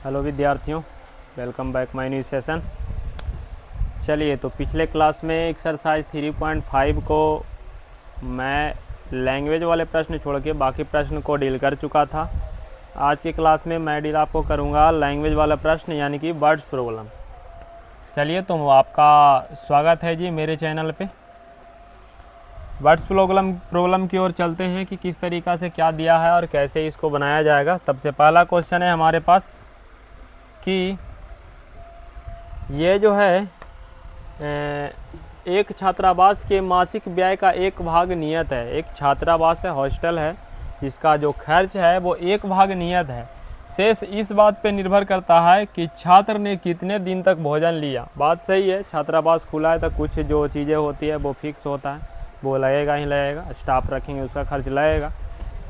Hello विद्यार्थियों, welcome back my new session. चलिए, तो पिछले क्लास में एक्सरसाइज 3.5 को मैं लैंग्वेज वाले प्रश्न छोड़ के बाकी प्रश्न को डील कर चुका था। आज की क्लास में मैं डील आपको करूँगा लैंग्वेज वाला प्रश्न यानी कि वर्ड्स प्रॉब्लम। चलिए, तो आपका स्वागत है जी मेरे चैनल पे। वर्ड्स प्रॉब्लम की ओर चलते हैं कि किस तरीक़ा से क्या दिया है और कैसे इसको बनाया जाएगा। सबसे पहला क्वेश्चन है हमारे पास कि ये जो है एक छात्रावास के मासिक व्यय का एक भाग नियत है। एक छात्रावास है, हॉस्टल है, जिसका जो खर्च है वो एक भाग नियत है। शेष इस बात पे निर्भर करता है कि छात्र ने कितने दिन तक भोजन लिया। बात सही है, छात्रावास खुला है तो कुछ जो चीज़ें होती है वो फिक्स होता है, वो लगेगा ही लगेगा। स्टाफ रखेंगे उसका खर्च लगेगा।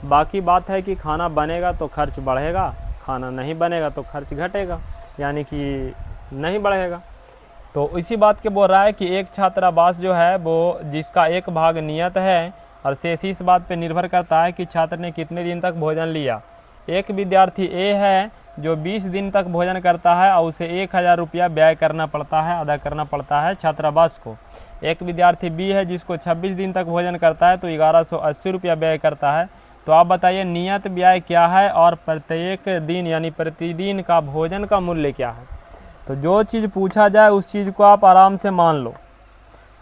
बाकी बात है कि खाना बनेगा तो खर्च बढ़ेगा, खाना नहीं बनेगा तो खर्च घटेगा, यानी कि नहीं बढ़ेगा। तो इसी बात के बोल रहा है कि एक छात्रावास जो है वो जिसका एक भाग नियत है और शेष इस बात पे निर्भर करता है कि छात्र ने कितने दिन तक भोजन लिया। एक विद्यार्थी ए है जो 20 दिन तक भोजन करता है और उसे 1000 रुपया व्यय करना पड़ता है, अदा करना पड़ता है छात्रावास को। एक विद्यार्थी बी है जिसको 26 दिन तक भोजन करता है तो 1180 रुपया व्यय करता है। तो आप बताइए नियत व्यय क्या है और प्रत्येक दिन यानी प्रतिदिन का भोजन का मूल्य क्या है। तो जो चीज़ पूछा जाए उस चीज़ को आप आराम से मान लो।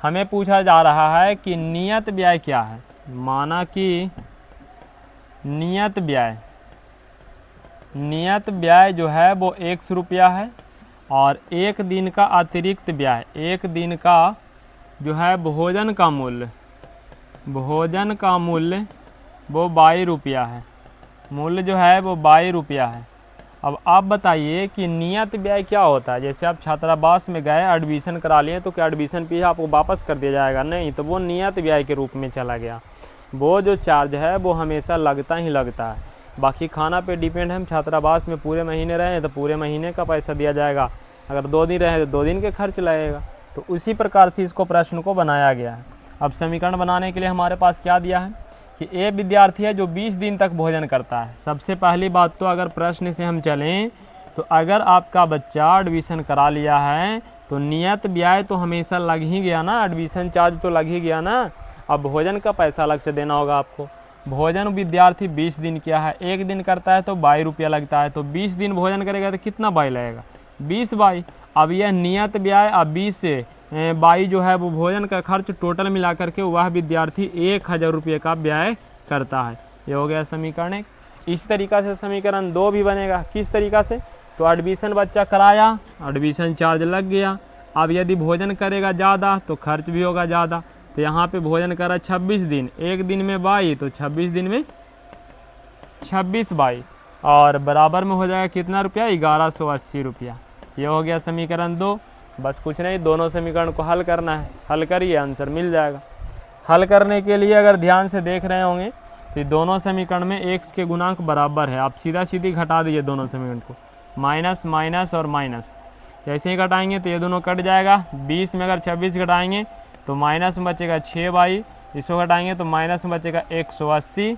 हमें पूछा जा रहा है कि नियत व्यय क्या है। माना कि नियत व्यय जो है वो 100 रुपया है और एक दिन का अतिरिक्त व्यय, एक दिन का जो है भोजन का मूल्य वो 22 रुपया है। मूल्य जो है वो 22 रुपया है। अब आप बताइए कि नियत व्यय क्या होता है। जैसे आप छात्रावास में गए, एडमिशन करा लिए, तो क्या एडमिशन फीस आपको वापस कर दिया जाएगा? नहीं, तो वो नियत व्यय के रूप में चला गया। वो जो चार्ज है वो हमेशा लगता ही लगता है। बाकी खाना पे डिपेंड है। हम छात्रावास में पूरे महीने रहें तो पूरे महीने का पैसा दिया जाएगा, अगर 2 दिन रहे तो 2 दिन के खर्च लगेगा। तो उसी प्रकार से इसको प्रश्न को बनाया गया है। अब समीकरण बनाने के लिए हमारे पास क्या दिया है कि ए विद्यार्थी है जो 20 दिन तक भोजन करता है। सबसे पहली बात तो अगर प्रश्न से हम चलें तो अगर आपका बच्चा एडमिशन करा लिया है तो नियत व्यय तो हमेशा लग ही गया ना, एडमिशन चार्ज तो लग ही गया ना। अब भोजन का पैसा अलग से देना होगा आपको। भोजन विद्यार्थी 20 दिन किया है, एक दिन करता है तो 22 रुपया लगता है। तो 20 दिन भोजन करेगा तो कितना बाई लगेगा? 20 बाई। अब यह नियत व्यय, अब 20 से 22 जो है वो भोजन का खर्च टोटल मिला करके वह विद्यार्थी 1000 रुपये का व्यय करता है। ये हो गया समीकरण 1। इस तरीक़ा से समीकरण 2 भी बनेगा। किस तरीक़ा से? तो एडमिशन बच्चा कराया, एडमिशन चार्ज लग गया। अब यदि भोजन करेगा ज़्यादा तो खर्च भी होगा ज़्यादा। तो यहाँ पे भोजन करा 26 दिन, एक दिन में 22, तो 26 दिन में 26 22 और बराबर में हो जाएगा कितना रुपया? 1180 रुपया। ये हो गया समीकरण 2। बस कुछ नहीं, दोनों समीकरण को हल करना है। हल करिए, आंसर मिल जाएगा। हल करने के लिए अगर ध्यान से देख रहे होंगे तो दोनों समीकरण में x के गुणांक बराबर है। आप सीधा सीधी घटा दीजिए दोनों समीकरण को, माइनस माइनस और माइनस। जैसे ही घटाएंगे तो ये दोनों कट जाएगा। 20 में अगर 26 घटाएंगे तो माइनस में बचेगा 6 बाई, इसको घटाएंगे तो माइनस में बचेगा 180।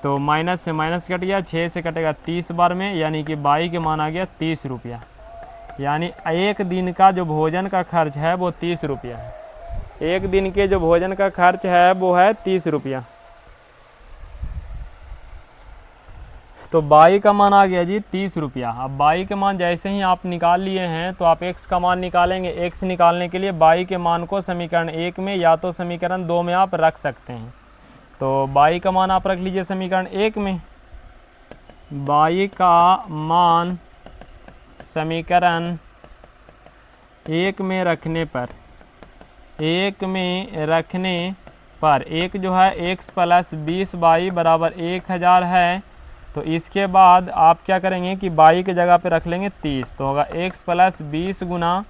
तो माइनस से माइनस कट गया, 6 से कटेगा 30 बार में, यानी कि बाई के मान आ गया 30 रुपया। यानी एक दिन का जो भोजन का खर्च है वो 30 रुपया है। एक दिन के जो भोजन का खर्च है वो है 30 रुपया। तो बाई का मान आ गया जी 30 रुपया। अब बाई के मान जैसे ही आप निकाल लिए हैं तो आप x का मान निकालेंगे। x निकालने के लिए बाई के मान को समीकरण 1 में या तो समीकरण 2 में आप रख सकते हैं। तो बाई का मान आप रख लीजिए समीकरण 1 में। बाई का मान समीकरण 1 में रखने पर, एक जो है x प्लस 20 बाई बराबर 1000 है। तो इसके बाद आप क्या करेंगे कि बाई के जगह पे रख लेंगे 30। तो होगा x प्लस 20 गुना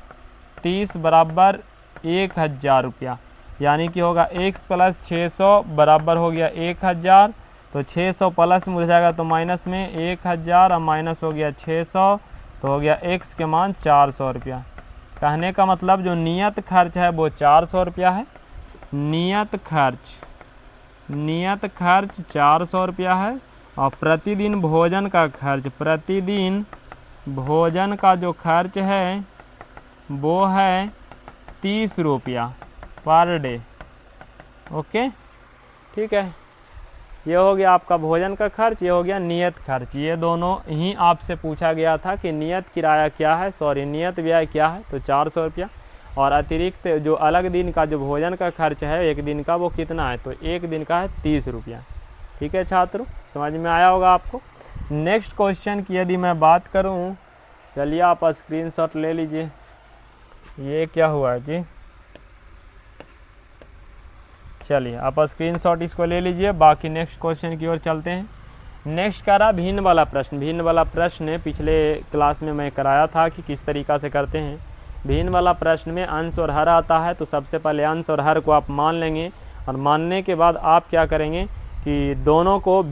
30 बराबर 1000 रुपया। यानी कि होगा x प्लस 600 बराबर हो गया 1000। तो 600 प्लस में हो जाएगा तो माइनस में 1000 और माइनस हो गया 600, तो हो गया x के मान 400 रुपया। कहने का मतलब जो नियत खर्च है वो 400 रुपया है। नियत खर्च 400 रुपया है और प्रतिदिन भोजन का खर्च, प्रतिदिन भोजन का जो खर्च है वो है 30 रुपया पर डे। ओके, ठीक है। ये हो गया आपका भोजन का खर्च, ये हो गया नियत खर्च। ये दोनों ही आपसे पूछा गया था कि नियत किराया क्या है, सॉरी नियत व्यय क्या है, तो 400 रुपया। और अतिरिक्त जो अलग दिन का जो भोजन का खर्च है एक दिन का, वो कितना है, तो एक दिन का है 30 रुपया। ठीक है छात्रों, समझ में आया होगा आपको। नेक्स्ट क्वेश्चन की यदि मैं बात करूँ, चलिए आप स्क्रीनशॉट ले लीजिए। ये क्या हुआ जी, चलिए आप स्क्रीनशॉट इसको ले लीजिए। बाकी नेक्स्ट क्वेश्चन की ओर चलते हैं। नेक्स्ट करा भिन्न वाला प्रश्न। भिन्न वाला प्रश्न पिछले क्लास में मैं कराया था कि किस तरीक़ा से करते हैं। भिन्न वाला प्रश्न में अंश और हर आता है, तो सबसे पहले अंश और हर को आप मान लेंगे, और मानने के बाद आप क्या करेंगे कि दोनों को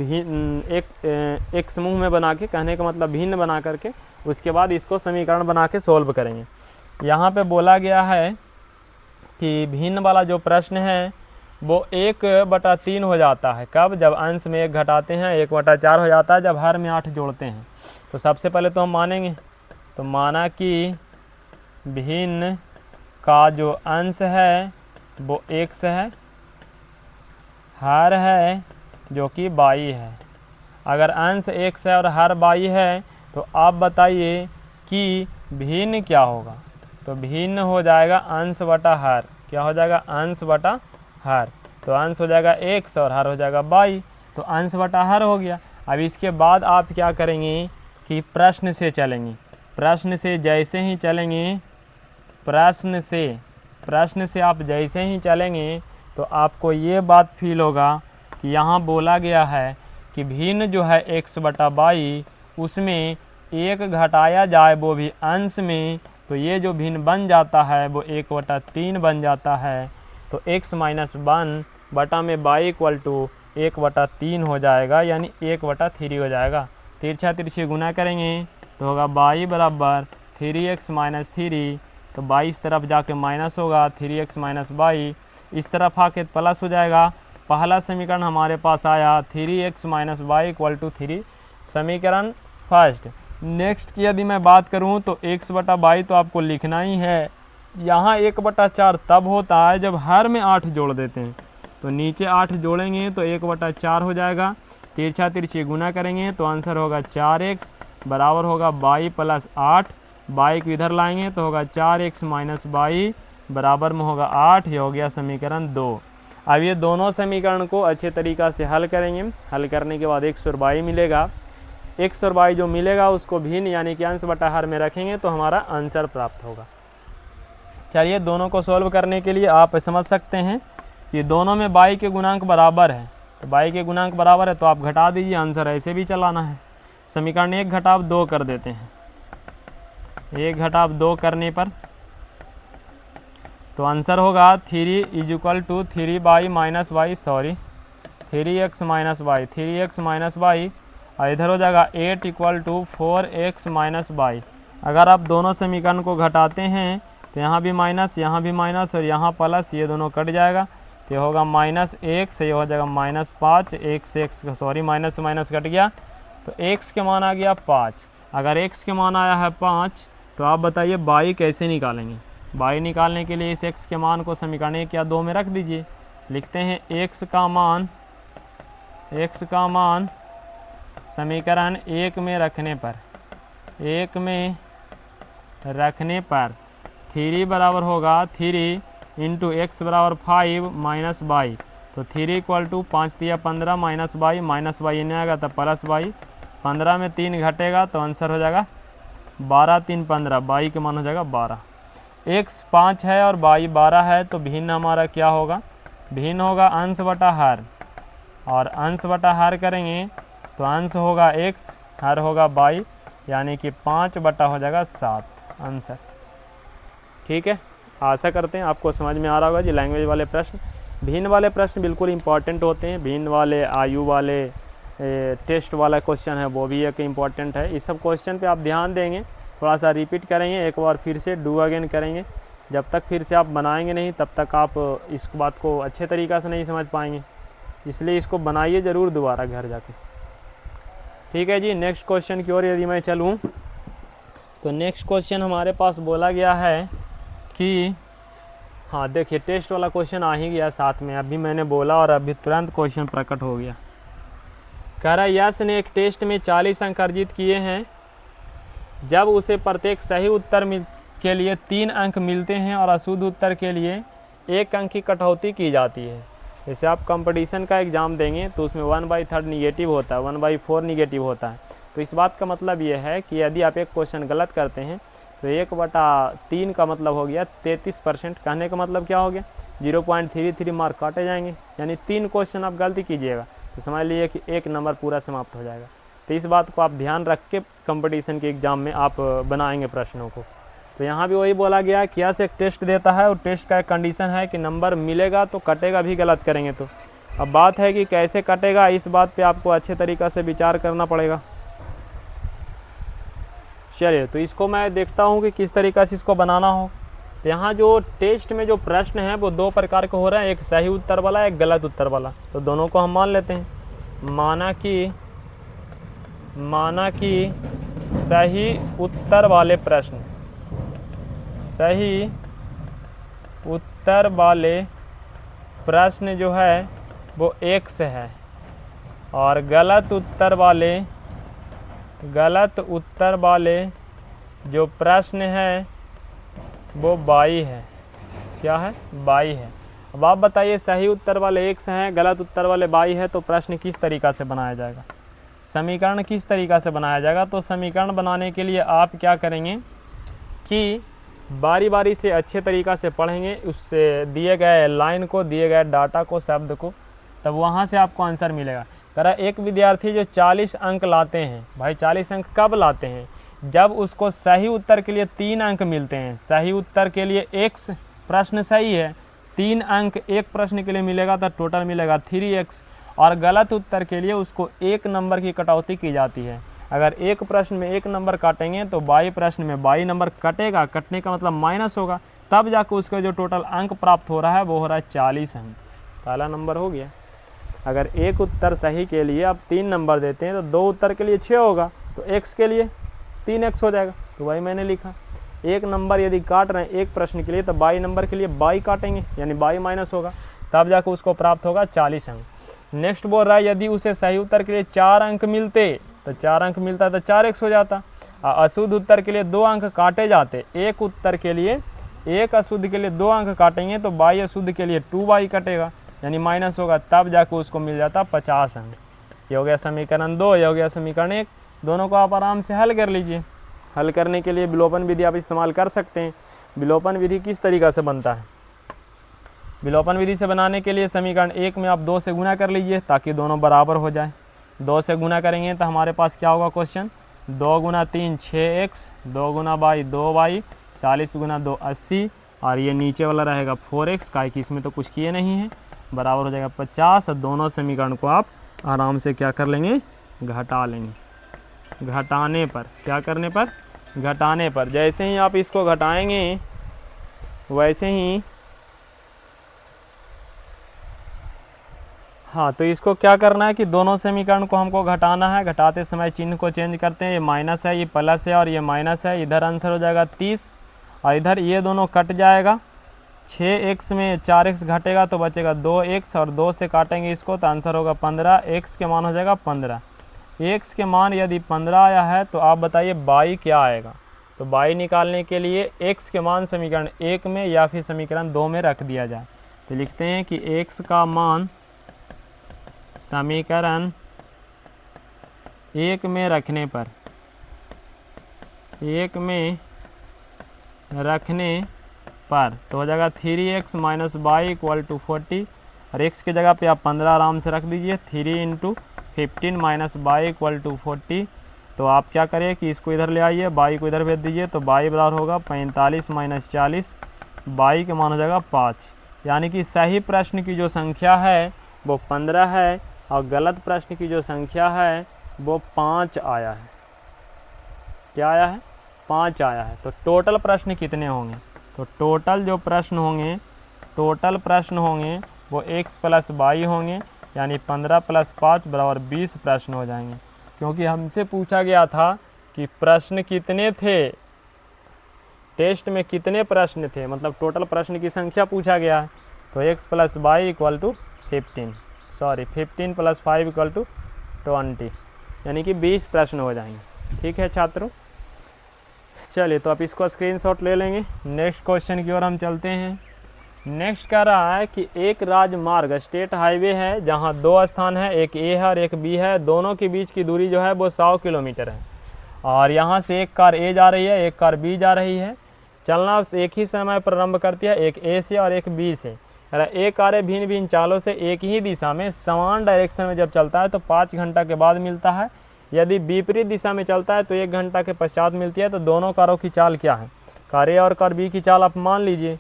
एक समूह में बना के, कहने का मतलब भिन्न बना करके, उसके बाद इसको समीकरण बना के सोल्व करेंगे। यहाँ पे बोला गया है कि भिन्न वाला जो प्रश्न है वो 1/3 हो जाता है। कब, जब अंश में 1 घटाते हैं, 1/4 हो जाता है जब हर में 8 जोड़ते हैं। तो सबसे पहले तो हम मानेंगे, तो माना कि भिन्न का जो अंश है वो x है, हर है जो कि y है। अगर अंश x है और हर y है तो आप बताइए कि भिन्न क्या होगा। तो भिन्न हो जाएगा अंश बटा हर। क्या हो जाएगा, अंश बटा हर। तो अंश हो जाएगा x और हर हो जाएगा y, तो अंश बटा हर हो गया। अब इसके बाद आप क्या करेंगे कि प्रश्न से चलेंगे। प्रश्न से जैसे ही चलेंगे, प्रश्न से आप जैसे ही चलेंगे तो आपको ये बात फील होगा कि यहाँ बोला गया है कि भिन्न जो है x बटा y, उसमें 1 घटाया जाए वो भी अंश में, तो ये जो भिन्न बन जाता है वो 1/3 बन जाता है। तो x - 1 बटा में y इक्वल टू 1/3 हो जाएगा, यानी 1/3 हो जाएगा। तिरछा तिरछी गुना करेंगे तो होगा y बराबर 3x - 3, तो y इस तरफ जाके माइनस होगा, 3x - y इस तरफ आके प्लस हो जाएगा। पहला समीकरण हमारे पास आया 3x - y इक्वल टू 3, समीकरण फर्स्ट। नेक्स्ट की यदि मैं बात करूं तो x बटा y तो आपको लिखना ही है। यहाँ 1/4 तब होता है जब हर में 8 जोड़ देते हैं, तो नीचे 8 जोड़ेंगे तो 1/4 हो जाएगा। तिरछा तिरछी गुना करेंगे तो आंसर होगा 4x बराबर होगा y + 8। y को इधर लाएंगे तो होगा 4x - y बराबर में होगा 8। ये हो गया समीकरण 2। अब ये दोनों समीकरण को अच्छे तरीक़ा से हल करेंगे। हल करने के बाद x और y मिलेगा। x और y जो मिलेगा उसको भिन्न यानी कि अंश बटा हर में रखेंगे तो हमारा आंसर प्राप्त होगा। चलिए दोनों को सॉल्व करने के लिए आप समझ सकते हैं कि दोनों में y के गुणांक बराबर है, तो y के गुणांक बराबर है तो आप घटा दीजिए, आंसर ऐसे भी चलाना है। समीकरण 1 घटाव 2 कर देते हैं। 1 घटाव 2 करने पर तो आंसर होगा 3 = 3x - y, और इधर हो जाएगा 8 = 4x - y। अगर आप दोनों समीकरण को घटाते हैं तो यहाँ भी माइनस, यहाँ भी माइनस और यहाँ प्लस, ये दोनों कट जाएगा तो ये होगा -1, ये हो जाएगा -5। एक से माइनस से माइनस कट गया तो x के मान आ गया 5। अगर x के मान आया है 5 तो आप बताइए y कैसे निकालेंगे। y निकालने के लिए इस x के मान को समीकरण 1 या 2 में रख दीजिए। लिखते हैं x का मान समीकरण 1 में रखने पर 3 बराबर होगा 3 × x बराबर 5 - y, तो 3 = 5 × 15 -y इन्हें आएगा तो +y। 15 में 3 घटेगा तो आंसर हो जाएगा 12 × 3 = 15, y के मान हो जाएगा 12। x 5 है और y 12 है, तो भिन्न हमारा क्या होगा, भिन्न होगा अंश बटा हर, और अंश बटा हर करेंगे तो अंश होगा x, हर होगा y, यानी कि 5 बटा हो जाएगा 7 आंसर। ठीक है, आशा करते हैं आपको समझ में आ रहा होगा जी। लैंग्वेज वाले प्रश्न, भिन्न वाले प्रश्न बिल्कुल इंपॉर्टेंट होते हैं। भिन्न वाले, आयु वाले, टेस्ट वाला क्वेश्चन है वो भी एक इम्पॉर्टेंट है। इस सब क्वेश्चन पे आप ध्यान देंगे, थोड़ा सा रिपीट करेंगे, एक बार फिर से डू अगेन करेंगे। जब तक फिर से आप बनाएंगे नहीं तब तक आप इस बात को अच्छे तरीक़ा से नहीं समझ पाएंगे, इसलिए इसको बनाइए ज़रूर दोबारा घर जाके। ठीक है जी, नेक्स्ट क्वेश्चन की ओर यदि मैं चलूँ तो नेक्स्ट क्वेश्चन हमारे पास बोला गया है कि हाँ देखिए टेस्ट वाला क्वेश्चन आ ही गया साथ में, अभी मैंने बोला और अभी तुरंत क्वेश्चन प्रकट हो गया। कह रहा यश ने एक टेस्ट में 40 अंक अर्जित किए हैं। जब उसे प्रत्येक सही उत्तर के लिए 3 अंक मिलते हैं और अशुद्ध उत्तर के लिए 1 अंक की कटौती की जाती है। जैसे आप कंपटीशन का एग्ज़ाम देंगे तो उसमें 1/3 निगेटिव होता है, 1/4 निगेटिव होता है। तो इस बात का मतलब ये है कि यदि आप एक क्वेश्चन गलत करते हैं तो 1/3 का मतलब हो गया 33%। कहने का मतलब क्या हो गया, 0.33 मार्क काटे जाएंगे। यानी 3 क्वेश्चन आप गलती कीजिएगा तो समझ लीजिए कि 1 नंबर पूरा समाप्त हो जाएगा। तो इस बात को आप ध्यान रख के कंपटीशन के एग्ज़ाम में आप बनाएंगे प्रश्नों को। तो यहाँ भी वही बोला गया कि यश एक टेस्ट देता है और टेस्ट का एक कंडीशन है कि नंबर मिलेगा तो कटेगा भी गलत करेंगे तो। अब बात है कि कैसे कटेगा, इस बात पे आपको अच्छे तरीक़ा से विचार करना पड़ेगा। चलिए तो इसको मैं देखता हूँ कि किस तरीक़ा से इसको बनाना हो। तो यहाँ जो टेस्ट में जो प्रश्न है वो 2 प्रकार के हो रहे हैं, एक सही उत्तर वाला एक गलत उत्तर वाला। तो दोनों को हम मान लेते हैं। माना कि सही उत्तर वाले प्रश्न, सही उत्तर वाले प्रश्न जो है वो x है और गलत उत्तर वाले जो प्रश्न है वो y है। क्या है, y है। अब आप बताइए सही उत्तर वाले x हैं, गलत उत्तर वाले y है, तो प्रश्न किस तरीक़ा से बनाया जाएगा, समीकरण किस तरीक़ा से बनाया जाएगा। तो समीकरण बनाने के लिए आप क्या करेंगे कि बारी बारी से अच्छे तरीक़ा से पढ़ेंगे, उससे दिए गए लाइन को, दिए गए डाटा को, शब्द को, तब वहाँ से आपको आंसर मिलेगा। कह रहा एक विद्यार्थी जो 40 अंक लाते हैं, भाई 40 अंक कब लाते हैं, जब उसको सही उत्तर के लिए 3 अंक मिलते हैं। सही उत्तर के लिए x प्रश्न सही है, 3 अंक एक प्रश्न के लिए मिलेगा तो टोटल मिलेगा 3x। और गलत उत्तर के लिए उसको 1 नंबर की कटौती की जाती है। अगर एक प्रश्न में 1 नंबर काटेंगे तो 22 प्रश्न में 22 नंबर कटेगा, कटने का मतलब माइनस होगा, तब जाकर उसका जो टोटल अंक प्राप्त हो रहा है वो हो रहा है 40 अंक। पहला नंबर हो गया। अगर एक उत्तर सही के लिए आप 3 नंबर देते हैं तो 2 उत्तर के लिए 6 होगा, तो x के लिए 3x हो जाएगा। तो वही मैंने लिखा, 1 नंबर यदि काट रहे हैं एक प्रश्न के लिए तो 22 नंबर के लिए 22 काटेंगे, यानी 22 माइनस होगा, तब जाकर उसको प्राप्त होगा 40 अंक। नेक्स्ट बोल रहा है यदि उसे सही उत्तर के लिए 4 अंक मिलते, तो 4 अंक मिलता तो 4x हो जाता। अशुद्ध उत्तर के लिए 2 अंक काटे जाते, एक उत्तर के लिए 1 अशुद्ध के लिए 2 अंक काटेंगे तो 22 अशुद्ध के लिए 2y कटेगा, यानी माइनस होगा, तब जाकर उसको मिल जाता 50 अंक। ये हो गया समीकरण 2, ये हो गया समीकरण 1। दोनों को आप आराम से हल कर लीजिए। हल करने के लिए विलोपन विधि आप इस्तेमाल कर सकते हैं। विलोपन विधि किस तरीक़ा से बनता है, विलोपन विधि से बनाने के लिए समीकरण 1 में आप 2 से गुना कर लीजिए ताकि दोनों बराबर हो जाए। 2 से गुना करेंगे तो हमारे पास क्या होगा क्वेश्चन, 2 गुना 3 6x, 2 गुना y 2y, 40 गुना 2 80, और ये नीचे वाला रहेगा 4x, का कि इसमें तो कुछ किए नहीं है, बराबर हो जाएगा 50। और दोनों समीकरण को आप आराम से क्या कर लेंगे, घटा लेंगे। घटाने पर, क्या करने पर, घटाने पर। जैसे ही आप इसको घटाएंगे वैसे ही, हाँ तो इसको क्या करना है कि दोनों समीकरण को हमको घटाना है। घटाते समय चिन्ह को चेंज करते हैं, ये माइनस है, ये प्लस है और ये माइनस है। इधर आंसर हो जाएगा 30 और इधर ये दोनों कट जाएगा। 6x में 4x घटेगा तो बचेगा 2x, और 2 से काटेंगे इसको तो आंसर होगा 15। x के मान हो जाएगा 15। x के मान यदि 15 आया है तो आप बताइए y क्या आएगा। तो y निकालने के लिए x के मान समीकरण 1 में या फिर समीकरण 2 में रख दिया जाए। तो लिखते हैं कि x का मान समीकरण 1 में रखने पर, 1 में रखने पर तो हो जाएगा 3x minus y equal to 40, और x की जगह पे आप 15 आराम से रख दीजिए। 3 into 15 minus y equal to 40। तो आप क्या करिए कि इसको इधर ले आइए, y को इधर भेज दीजिए, तो y बराबर होगा 45 माइनस 40, y के मान हो जाएगा 5। यानी कि सही प्रश्न की जो संख्या है वो 15 है और गलत प्रश्न की जो संख्या है वो 5 आया है। क्या आया है, 5 आया है। तो टोटल प्रश्न कितने होंगे, तो टोटल जो प्रश्न होंगे, टोटल प्रश्न होंगे वो x प्लस y होंगे, यानी 15 प्लस 5 बराबर 20 प्रश्न हो जाएंगे। क्योंकि हमसे पूछा गया था कि प्रश्न कितने थे, टेस्ट में कितने प्रश्न थे, मतलब टोटल प्रश्न की संख्या पूछा गया है। तो x + y equal to 15 + 5 equal to 20, यानी कि 20 प्रश्न हो जाएंगे। ठीक है छात्रों, चलिए तो आप इसको स्क्रीनशॉट ले लेंगे। नेक्स्ट क्वेश्चन की ओर हम चलते हैं। नेक्स्ट कह रहा है कि एक राजमार्ग स्टेट हाईवे है जहां 2 स्थान है, एक ए है और एक बी है। दोनों के बीच की दूरी जो है वो 100 किलोमीटर है और यहाँ से एक कार ए जा रही है, एक कार बी जा रही है। चलना एक ही समय प्रारंभ करती है, एक ए से और एक बी से। एक कारें भिन्न भिन्न चालों से एक ही दिशा में समान डायरेक्शन में जब चलता है तो 5 घंटा के बाद मिलता है। यदि विपरीत दिशा में चलता है तो 1 घंटा के पश्चात मिलती है। तो दोनों कारों की चाल क्या है? कार ए और कार बी की चाल आप मान लीजिए।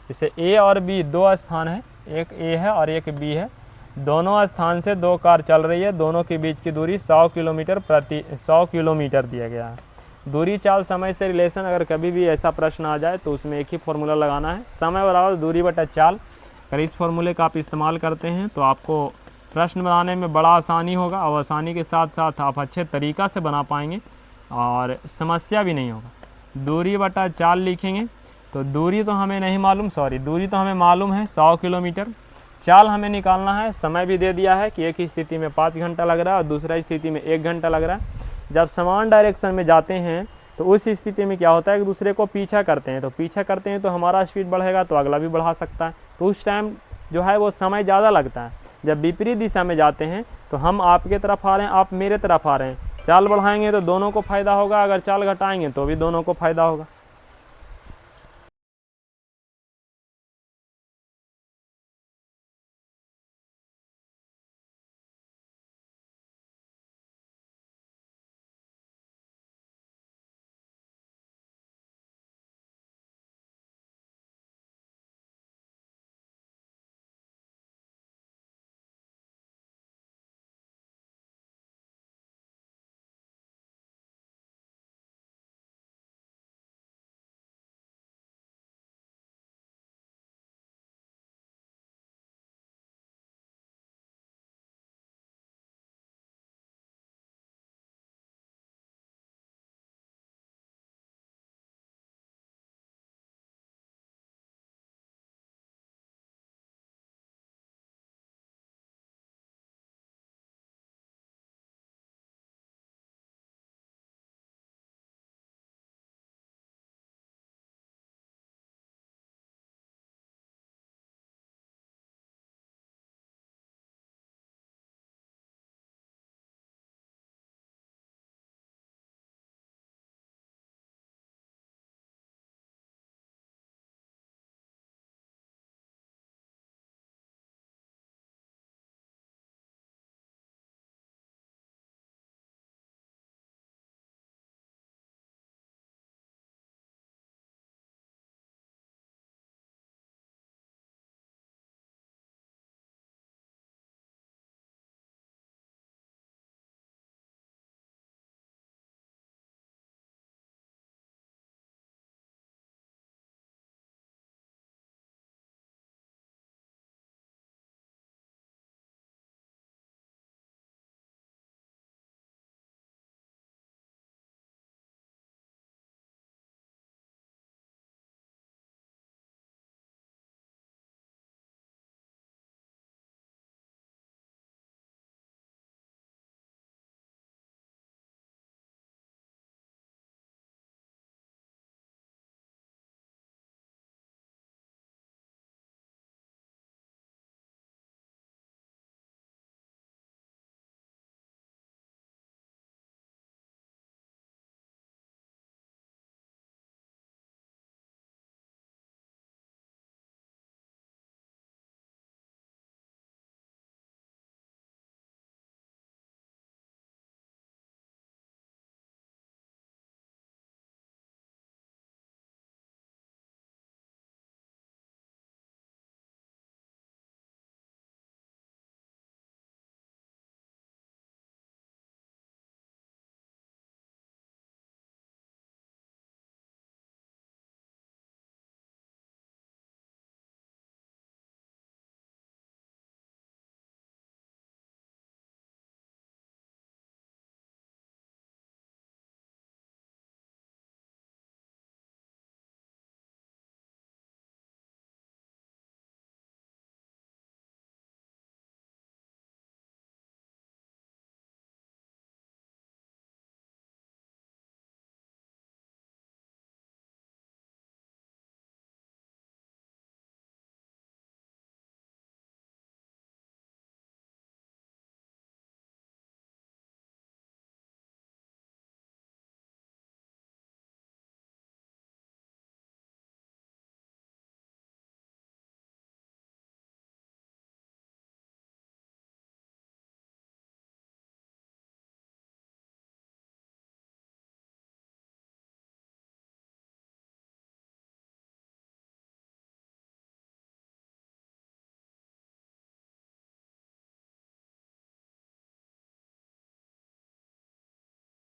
जैसे ए और बी 2 स्थान है, एक ए है और एक बी है। दोनों स्थान से 2 कार चल रही है, दोनों के बीच की दूरी 100 किलोमीटर दिया गया है। दूरी, चाल, समय से रिलेशन अगर कभी भी ऐसा प्रश्न आ जाए तो उसमें एक ही फॉर्मूला लगाना है, समय बराबर दूरी बटा चाल। अगर इस फॉर्मूले का आप इस्तेमाल करते हैं तो आपको प्रश्न बनाने में बड़ा आसानी होगा और आसानी के साथ साथ आप अच्छे तरीक़ा से बना पाएंगे और समस्या भी नहीं होगा। दूरी बटा चाल लिखेंगे तो दूरी तो हमें नहीं मालूम, दूरी तो हमें मालूम है 100 किलोमीटर। चाल हमें निकालना है, समय भी दे दिया है कि एक ही स्थिति में 5 घंटा लग रहा है और दूसरा स्थिति में 1 घंटा लग रहा है। जब समान डायरेक्शन में जाते हैं तो उस स्थिति में क्या होता है कि दूसरे को पीछा करते हैं, तो पीछा करते हैं तो हमारा स्पीड बढ़ेगा तो अगला भी बढ़ा सकता है, तो उस टाइम जो है वो समय ज़्यादा लगता है। जब विपरीत दिशा में जाते हैं तो हम आपके तरफ आ रहे हैं, आप मेरे तरफ आ रहे हैं, चाल बढ़ाएंगे तो दोनों को फ़ायदा होगा, अगर चाल घटाएंगे तो भी दोनों को फ़ायदा होगा।